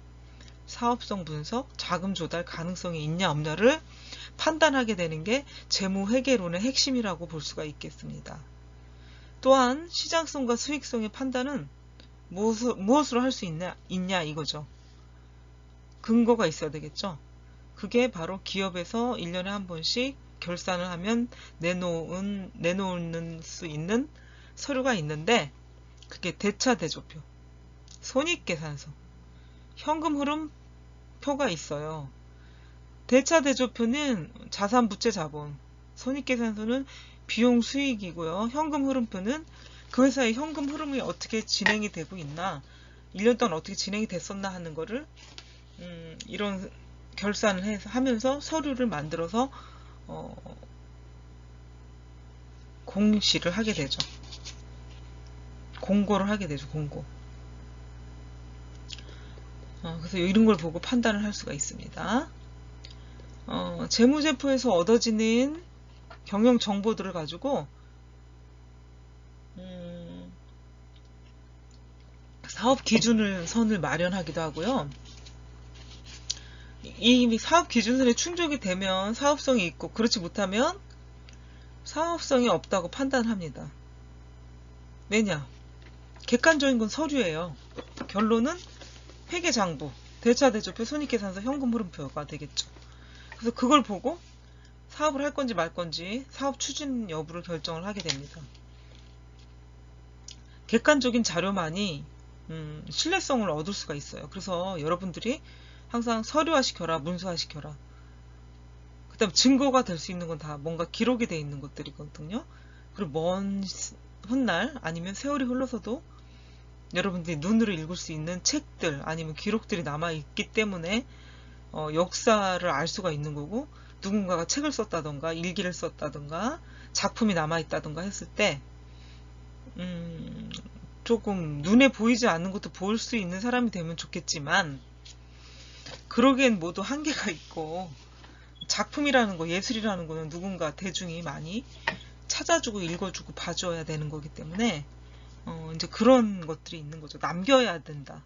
사업성 분석, 자금 조달 가능성이 있냐 없냐를 판단하게 되는 게 재무회계론의 핵심이라고 볼 수가 있겠습니다. 또한 시장성과 수익성의 판단은 무엇으로 할 수 있냐 이거죠. 근거가 있어야 되겠죠. 그게 바로 기업에서 1년에 한 번씩 결산을 하면 내놓는 수 있는 서류가 있는데, 그게 대차대조표, 손익계산서, 현금 흐름 표가 있어요. 대차대조표는 자산 부채 자본, 손익계산서는 비용 수익이고요. 현금 흐름표는 그 회사의 현금 흐름이 어떻게 진행이 되고 있나, 1년 동안 어떻게 진행이 됐었나 하는 거를 이런 결산을 하면서 서류를 만들어서 공시를 하게 되죠. 공고를 하게 되죠. 공고. 그래서 이런 걸 보고 판단을 할 수가 있습니다. 재무제표에서 얻어지는 경영 정보들을 가지고 사업 선을 마련하기도 하고요. 이 사업 기준선에 충족이 되면 사업성이 있고, 그렇지 못하면 사업성이 없다고 판단합니다. 왜냐? 객관적인 건 서류예요. 결론은 회계장부, 대차대조표, 손익계산서, 현금흐름표가 되겠죠. 그래서 그걸 보고 사업을 할 건지 말 건지 사업 추진 여부를 결정을 하게 됩니다. 객관적인 자료만이 신뢰성을 얻을 수가 있어요. 그래서 여러분들이 항상 서류화시켜라, 문서화시켜라. 그 다음 증거가 될 수 있는 건 다 뭔가 기록이 돼 있는 것들이거든요. 그리고 먼 훗날 아니면 세월이 흘러서도 여러분들이 눈으로 읽을 수 있는 책들 아니면 기록들이 남아있기 때문에 역사를 알 수가 있는 거고, 누군가가 책을 썼다던가 일기를 썼다던가 작품이 남아있다던가 했을 때 조금 눈에 보이지 않는 것도 볼 수 있는 사람이 되면 좋겠지만, 그러기엔 모두 한계가 있고, 작품이라는 거, 예술이라는 거는 누군가 대중이 많이 찾아주고 읽어주고 봐줘야 되는 거기 때문에 이제 그런 것들이 있는 거죠. 남겨야 된다.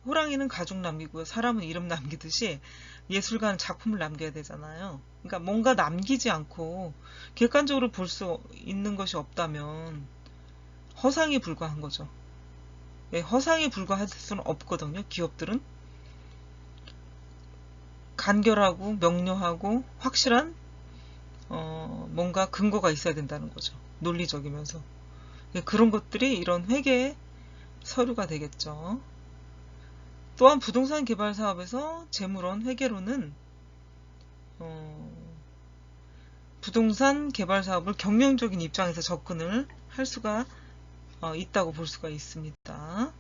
호랑이는 가죽 남기고요, 사람은 이름 남기듯이 예술가는 작품을 남겨야 되잖아요. 그러니까 뭔가 남기지 않고 객관적으로 볼 수 있는 것이 없다면 허상에 불과한 거죠. 네, 허상에 불과할 수는 없거든요. 기업들은 간결하고 명료하고 확실한 뭔가 근거가 있어야 된다는 거죠. 논리적이면서. 그런 것들이 이런 회계 서류가 되겠죠. 또한 부동산 개발 사업에서 재물원 회계로는 부동산 개발 사업을 경영적인 입장에서 접근을 할 수가 있다고 볼 수가 있습니다.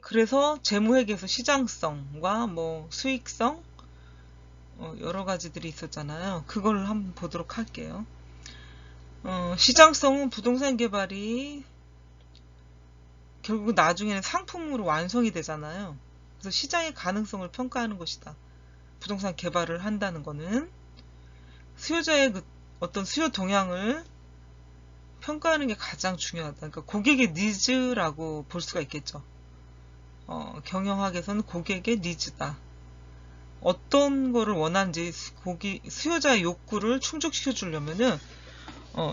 그래서 재무회계에서 시장성과 수익성 여러 가지들이 있었잖아요. 그걸 한번 보도록 할게요. 시장성은 부동산 개발이 결국 나중에는 상품으로 완성이 되잖아요. 그래서 시장의 가능성을 평가하는 것이다. 부동산 개발을 한다는 거는 수요자의 그 어떤 수요 동향을 평가하는 게 가장 중요하다. 그러니까 고객의 니즈라고 볼 수가 있겠죠. 경영학에서는 고객의 니즈다. 어떤 거를 원하는지 수요자의 욕구를 충족시켜 주려면은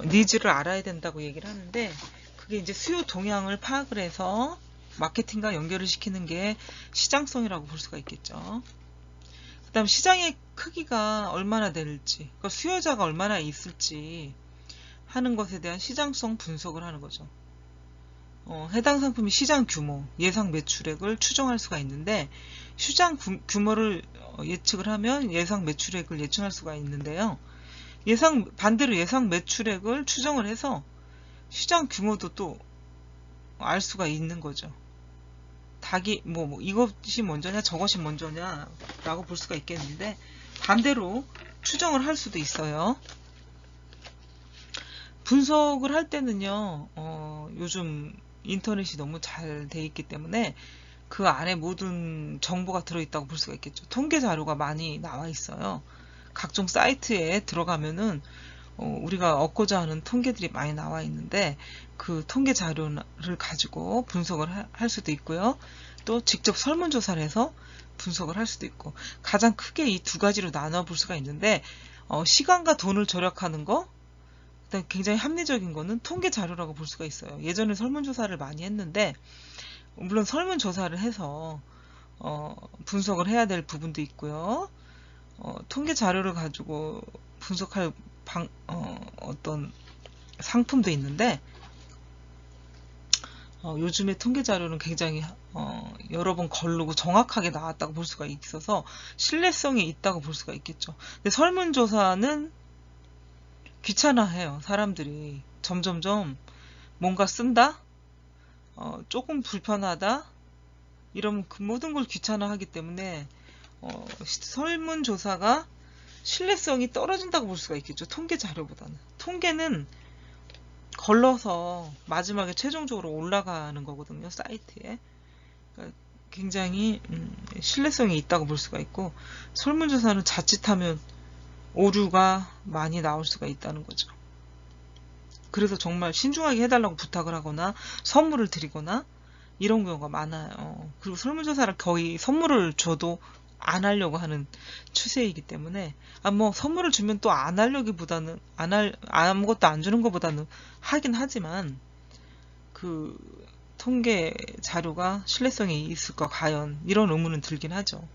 니즈를 알아야 된다고 얘기를 하는데, 그게 이제 수요 동향을 파악을 해서 마케팅과 연결을 시키는 게 시장성이라고 볼 수가 있겠죠. 그 다음 시장의 크기가 얼마나 될지, 그러니까 수요자가 얼마나 있을지 하는 것에 대한 시장성 분석을 하는 거죠. 해당 상품의 시장 규모, 예상 매출액을 추정할 수가 있는데, 시장 규모를 예측을 하면 예상 매출액을 예측할 수가 있는데요. 반대로 예상 매출액을 추정을 해서 시장 규모도 또 알 수가 있는 거죠. 이것이 먼저냐 저것이 먼저냐 라고 볼 수가 있겠는데, 반대로 추정을 할 수도 있어요. 분석을 할 때는요, 요즘 인터넷이 너무 잘 돼 있기 때문에 그 안에 모든 정보가 들어있다고 볼 수가 있겠죠. 통계 자료가 많이 나와 있어요. 각종 사이트에 들어가면은 우리가 얻고자 하는 통계들이 많이 나와 있는데, 그 통계 자료를 가지고 분석을 할 수도 있고요. 또 직접 설문조사를 해서 분석을 할 수도 있고, 가장 크게 이 두 가지로 나눠 볼 수가 있는데, 시간과 돈을 절약하는 거, 그다음에 굉장히 합리적인 거는 통계 자료라고 볼 수가 있어요. 예전에 설문조사를 많이 했는데, 물론 설문조사를 해서 분석을 해야 될 부분도 있고요. 통계 자료를 가지고 분석할 어떤 상품도 있는데, 요즘에 통계 자료는 굉장히 여러 번 거르고 정확하게 나왔다고 볼 수가 있어서 신뢰성이 있다고 볼 수가 있겠죠. 근데 설문조사는 귀찮아해요. 사람들이 점점점 뭔가 쓴다? 조금 불편하다? 이러면 그 모든 걸 귀찮아하기 때문에 설문조사가 신뢰성이 떨어진다고 볼 수가 있겠죠. 통계 자료보다는. 통계는 걸러서 마지막에 최종적으로 올라가는 거거든요. 사이트에. 그러니까 굉장히 신뢰성이 있다고 볼 수가 있고, 설문조사는 자칫하면 오류가 많이 나올 수가 있다는 거죠. 그래서 정말 신중하게 해달라고 부탁을 하거나 선물을 드리거나 이런 경우가 많아요. 그리고 설문조사를 거의 선물을 줘도 안 하려고 하는 추세이기 때문에, 선물을 주면 또 안 하려기보다는, 아무것도 안 주는 것보다는 하긴 하지만, 그 통계 자료가 신뢰성이 있을까 과연, 이런 의문은 들긴 하죠.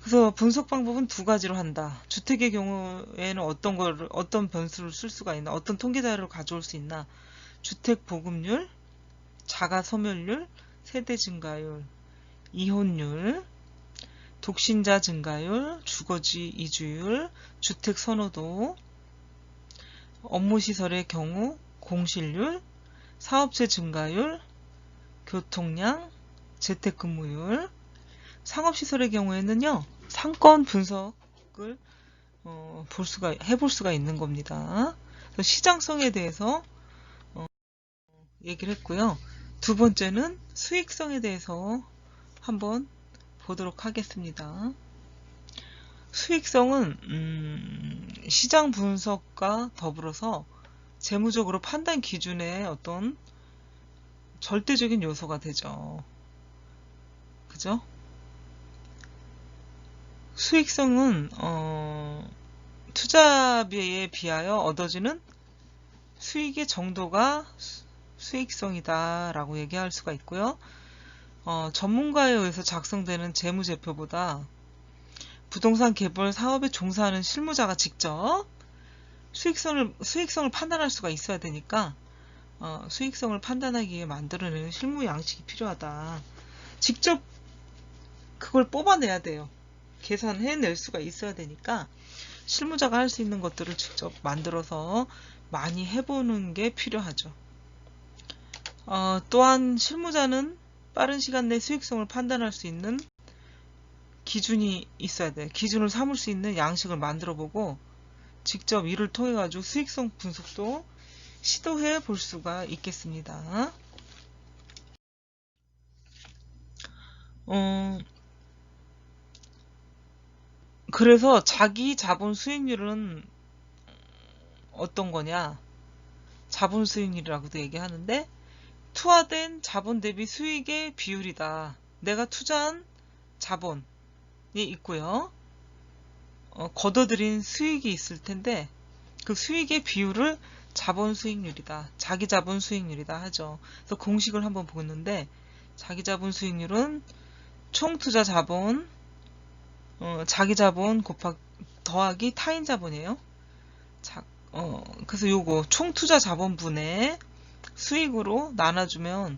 그래서 분석 방법은 두 가지로 한다. 주택의 경우에는 어떤 변수를 쓸 수가 있나, 어떤 통계 자료를 가져올 수 있나, 주택 보급률, 자가 소멸률, 세대 증가율, 이혼율, 독신자 증가율, 주거지 이주율, 주택 선호도, 업무시설의 경우 공실률, 사업체 증가율, 교통량, 재택근무율, 상업시설의 경우에는요, 상권 분석을 해볼 수가 있는 겁니다. 시장성에 대해서 얘기를 했고요. 두 번째는 수익성에 대해서 한번 보도록 하겠습니다. 수익성은 시장 분석과 더불어서 재무적으로 판단 기준의 어떤 절대적인 요소가 되죠. 그죠? 수익성은 투자비에 비하여 얻어지는 수익의 정도가 수익성이다 라고 얘기할 수가 있고요. 전문가에 의해서 작성되는 재무제표보다 부동산 개발 사업에 종사하는 실무자가 직접 수익성을 판단할 수가 있어야 되니까, 수익성을 판단하기 위해 만들어내는 실무 양식이 필요하다. 직접 그걸 뽑아내야 돼요. 계산해낼 수가 있어야 되니까 실무자가 할 수 있는 것들을 직접 만들어서 많이 해보는 게 필요하죠. 또한 실무자는 빠른 시간 내 수익성을 판단할 수 있는 기준이 있어야 돼요. 기준을 삼을 수 있는 양식을 만들어보고 직접 이를 통해 가지고 수익성 분석도 시도해 볼 수가 있겠습니다. 그래서 자기 자본 수익률은 어떤 거냐? 자본 수익률이라고도 얘기하는데, 투하된 자본 대비 수익의 비율이다. 내가 투자한 자본이 있고요. 걷어들인 수익이 있을 텐데, 그 수익의 비율을 자본 수익률이다. 자기 자본 수익률이다 하죠. 그래서 공식을 한번 보는데, 자기 자본 수익률은 총 투자 자본, 자기 자본 더하기 타인 자본이에요. 그래서 요거 총 투자 자본분의 수익으로 나눠주면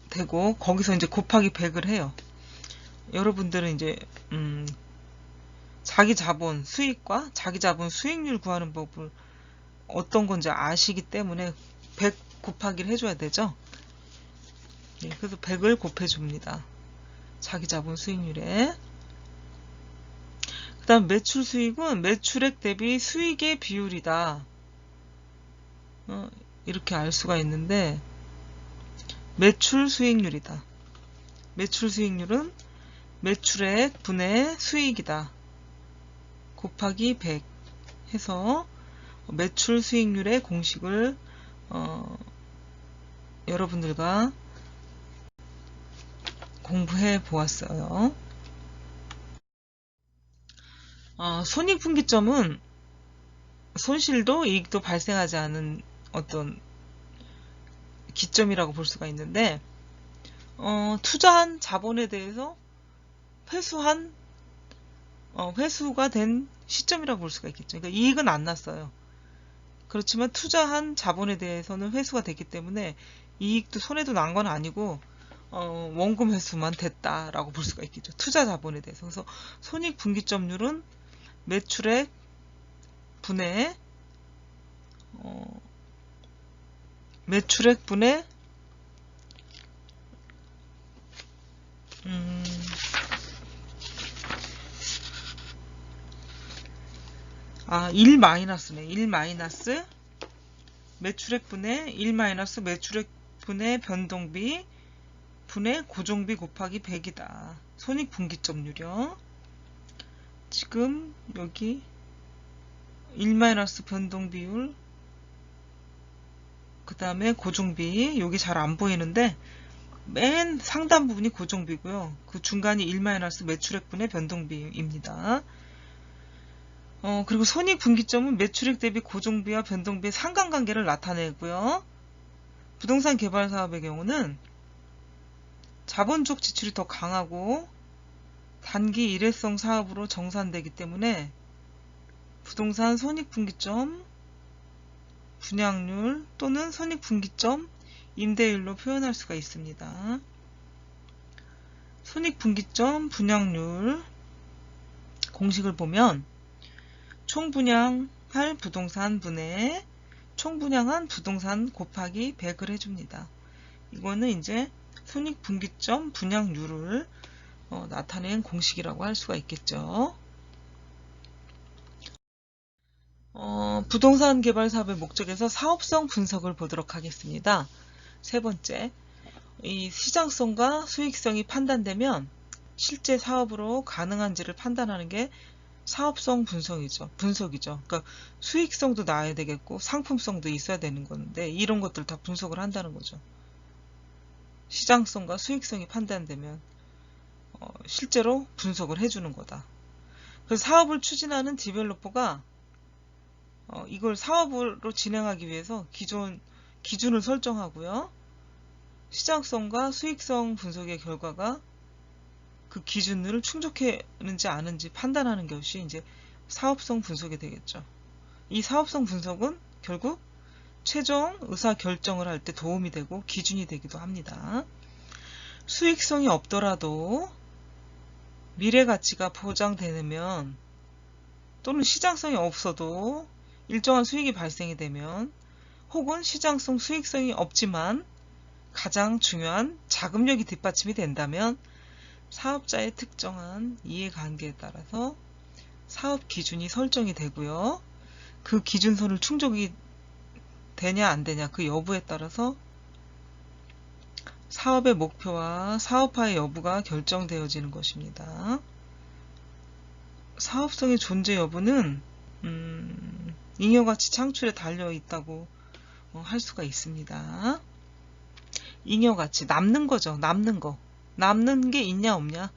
되고, 거기서 이제 곱하기 100을 해요. 여러분들은 이제 자기 자본 수익과 자기 자본 수익률 구하는 법을 어떤 건지 아시기 때문에 100 곱하기를 해줘야 되죠. 네, 그래서 100을 곱해줍니다. 자기 자본 수익률에. 그 다음 매출 수익은 매출액 대비 수익의 비율이다. 이렇게 알 수가 있는데, 매출 수익률이다. 매출 수익률은 매출액 분의 수익이다. 곱하기 100 해서 매출 수익률의 공식을 여러분들과 공부해 보았어요. 손익분기점은 손실도 이익도 발생하지 않은 어떤 기점이라고 볼 수가 있는데, 투자한 자본에 대해서 회수가 된 시점이라고 볼 수가 있겠죠. 그러니까 이익은 안 났어요. 그렇지만 투자한 자본에 대해서는 회수가 됐기 때문에 이익도 손해도 난 건 아니고 원금 회수만 됐다라고 볼 수가 있겠죠. 투자 자본에 대해서. 그래서 손익분기점률은 매출액 분의 매출액 분의 1 마이너스네. 1 마이너스 매출액 분의 1 마이너스 매출액 분의 변동비 분의 고정비 곱하기 100이다. 손익분기점률이요. 지금 여기 1 마이너스 변동비율, 그 다음에 고정비, 여기 잘 안 보이는데 맨 상단 부분이 고정비고요. 그 중간이 1 마이너스 매출액 분의 변동비입니다. 그리고 손익분기점은 매출액 대비 고정비와 변동비의 상관관계를 나타내고요. 부동산 개발 사업의 경우는 자본적 지출이 더 강하고 단기 일회성 사업으로 정산되기 때문에 부동산 손익분기점 분양률 또는 손익분기점 임대율로 표현할 수가 있습니다. 손익분기점 분양률 공식을 보면 총분양할 부동산 분의 총분양한 부동산 곱하기 100을 해줍니다. 이거는 이제 손익분기점 분양률을 나타낸 공식이라고 할 수가 있겠죠. 부동산 개발 사업의 목적에서 사업성 분석을 보도록 하겠습니다. 세 번째, 이 시장성과 수익성이 판단되면 실제 사업으로 가능한지를 판단하는 게 사업성 분석이죠. 그러니까 수익성도 나와야 되겠고 상품성도 있어야 되는 건데 이런 것들 다 분석을 한다는 거죠. 시장성과 수익성이 판단되면 실제로 분석을 해주는 거다. 그래서 사업을 추진하는 디벨로퍼가 이걸 사업으로 진행하기 위해서 기준을 설정하고요. 시장성과 수익성 분석의 결과가 그 기준을 충족했는지 아는지 판단하는 것이 이제 사업성 분석이 되겠죠. 이 사업성 분석은 결국 최종 의사 결정을 할 때 도움이 되고 기준이 되기도 합니다. 수익성이 없더라도 미래 가치가 보장되면 또는 시장성이 없어도 일정한 수익이 발생이 되면 혹은 시장성, 수익성이 없지만 가장 중요한 자금력이 뒷받침이 된다면 사업자의 특정한 이해관계에 따라서 사업 기준이 설정이 되고요. 그 기준선을 충족이 되냐 안 되냐 그 여부에 따라서 사업의 목표와 사업화의 여부가 결정되어지는 것입니다. 사업성의 존재 여부는 잉여가치 창출에 달려 있다고 할 수가 있습니다. 잉여가치, 남는 거죠. 남는 거. 남는 게 있냐 없냐?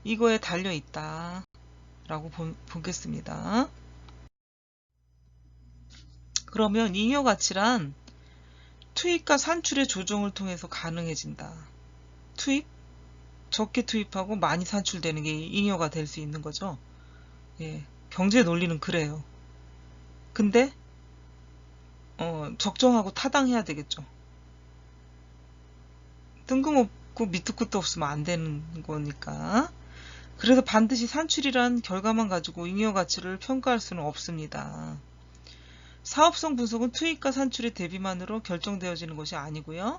이거에 달려 있다 라고 보겠습니다. 그러면 잉여가치란 투입과 산출의 조정을 통해서 가능해진다. 투입? 적게 투입하고 많이 산출되는 게 잉여가 될 수 있는 거죠. 예, 경제 논리는 그래요. 근데 적정하고 타당해야 되겠죠. 뜬금없고 밑도 끝도 없으면 안 되는 거니까. 그래서 반드시 산출이란 결과만 가지고 잉여가치를 평가할 수는 없습니다. 사업성 분석은 투입과 산출의 대비만으로 결정되어지는 것이 아니고요.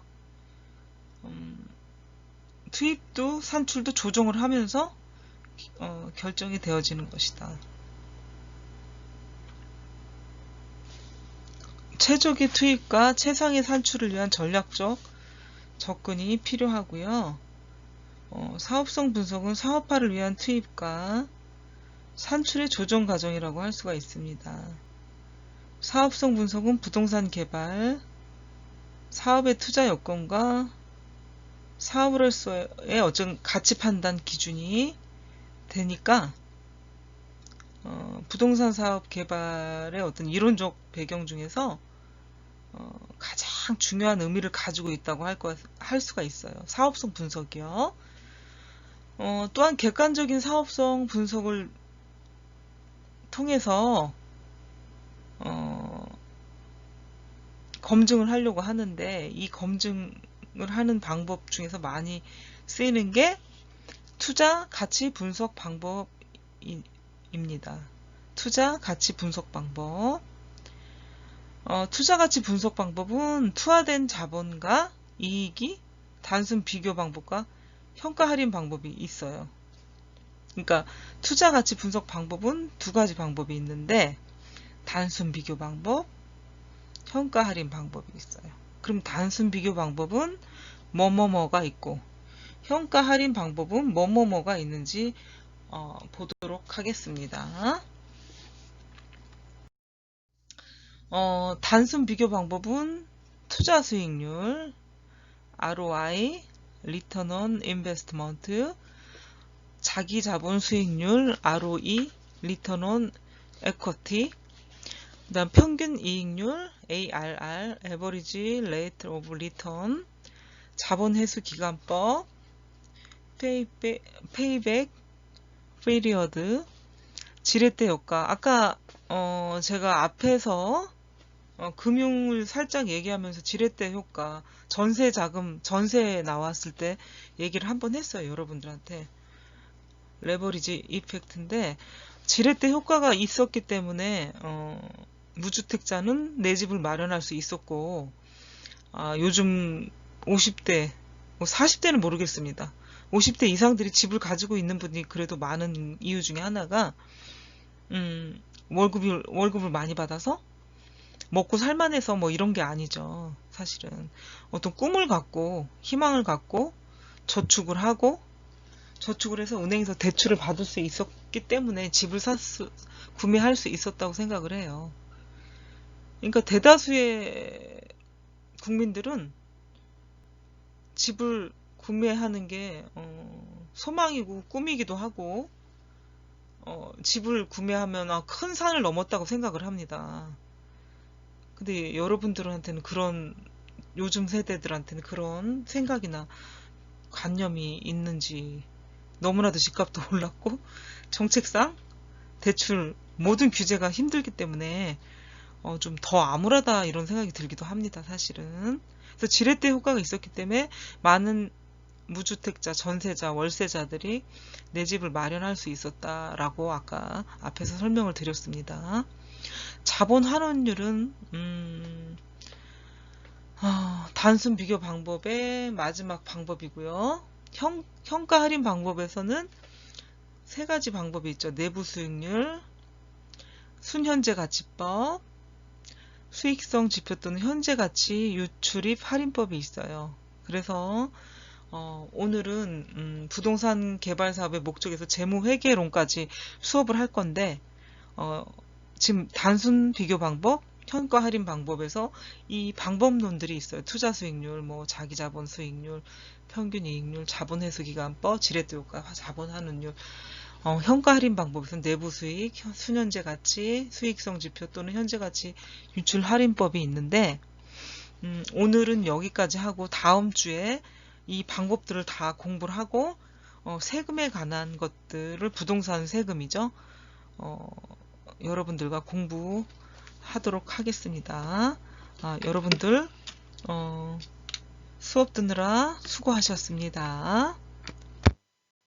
투입도 산출도 조정을 하면서 결정이 되어지는 것이다. 최적의 투입과 최상의 산출을 위한 전략적 접근이 필요하고요. 사업성 분석은 사업화를 위한 투입과 산출의 조정 과정이라고 할 수가 있습니다. 사업성 분석은 부동산 개발, 사업의 투자 여건과 사업으로서의 어떤 가치 판단 기준이 되니까 부동산 사업 개발의 어떤 이론적 배경 중에서 가장 중요한 의미를 가지고 있다고 할 수가 있어요. 사업성 분석이요. 또한 객관적인 사업성 분석을 통해서 검증을 하려고 하는데, 이 검증을 하는 방법 중에서 많이 쓰이는 게 투자 가치 분석 방법입니다. 투자 가치 분석 방법. 투자 가치 분석 방법은 투하된 자본과 이익이 단순 비교 방법과 현가 할인 방법이 있어요. 그러니까 투자 가치 분석 방법은 두 가지 방법이 있는데, 단순 비교 방법, 현가 할인 방법이 있어요. 그럼 단순 비교 방법은 뭐뭐뭐가 있고, 현가 할인 방법은 뭐뭐뭐가 있는지 보도록 하겠습니다. 단순 비교 방법은 투자 수익률, ROI, Return on Investment, 자기 자본 수익률, ROE, Return on Equity, 그다음 평균 이익률, ARR, Average Rate of Return, 자본 회수 기간법, Payback Period, 지렛대 효과. 아까 제가 앞에서 금융을 살짝 얘기하면서 지렛대 효과, 전세 자금, 전세 나왔을 때 얘기를 한번 했어요. 여러분들한테. 레버리지 이펙트인데, 지렛대 효과가 있었기 때문에 무주택자는 내 집을 마련할 수 있었고, 요즘 50대, 40대는 모르겠습니다. 50대 이상들이 집을 가지고 있는 분이 그래도 많은 이유 중에 하나가 월급을 많이 받아서 먹고 살만해서 뭐 이런 게 아니죠. 사실은 어떤 꿈을 갖고 희망을 갖고 저축을 해서 은행에서 대출을 받을 수 있었기 때문에 집을 구매할 수 있었다고 생각을 해요. 그러니까 대다수의 국민들은 집을 구매하는 게 소망이고 꿈이기도 하고, 집을 구매하면 큰 산을 넘었다고 생각을 합니다. 근데 여러분들한테는 요즘 세대들한테는 그런 생각이나 관념이 있는지, 너무나도 집값도 올랐고 정책상 대출 모든 규제가 힘들기 때문에 좀 더 암울하다 이런 생각이 들기도 합니다. 사실은. 그래서 지렛대 효과가 있었기 때문에 많은 무주택자, 전세자, 월세자들이 내 집을 마련할 수 있었다라고 아까 앞에서 설명을 드렸습니다. 자본 환원율은 단순 비교 방법의 마지막 방법이고요. 현가 할인 방법에서는 세 가지 방법이 있죠. 내부 수익률, 순현재 가치법, 수익성 지표 또는 현재 가치 유출입 할인법이 있어요. 그래서 오늘은 부동산 개발 사업의 목적에서 재무 회계론까지 수업을 할 건데, 지금 단순 비교 방법, 현가 할인 방법에서 이 방법론들이 있어요. 투자 수익률, 뭐 자기 자본 수익률, 평균 이익률, 자본 회수 기간법, 지렛대 효과, 자본 환원율. 현가 할인 방법에서는 내부 수익, 수년제 가치, 수익성 지표 또는 현재 가치 유출 할인법이 있는데 오늘은 여기까지 하고 다음 주에 이 방법들을 다 공부를 하고 세금에 관한 것들을 부동산 세금이죠. 여러분들과 공부하도록 하겠습니다. 여러분들 수업 듣느라 수고하셨습니다.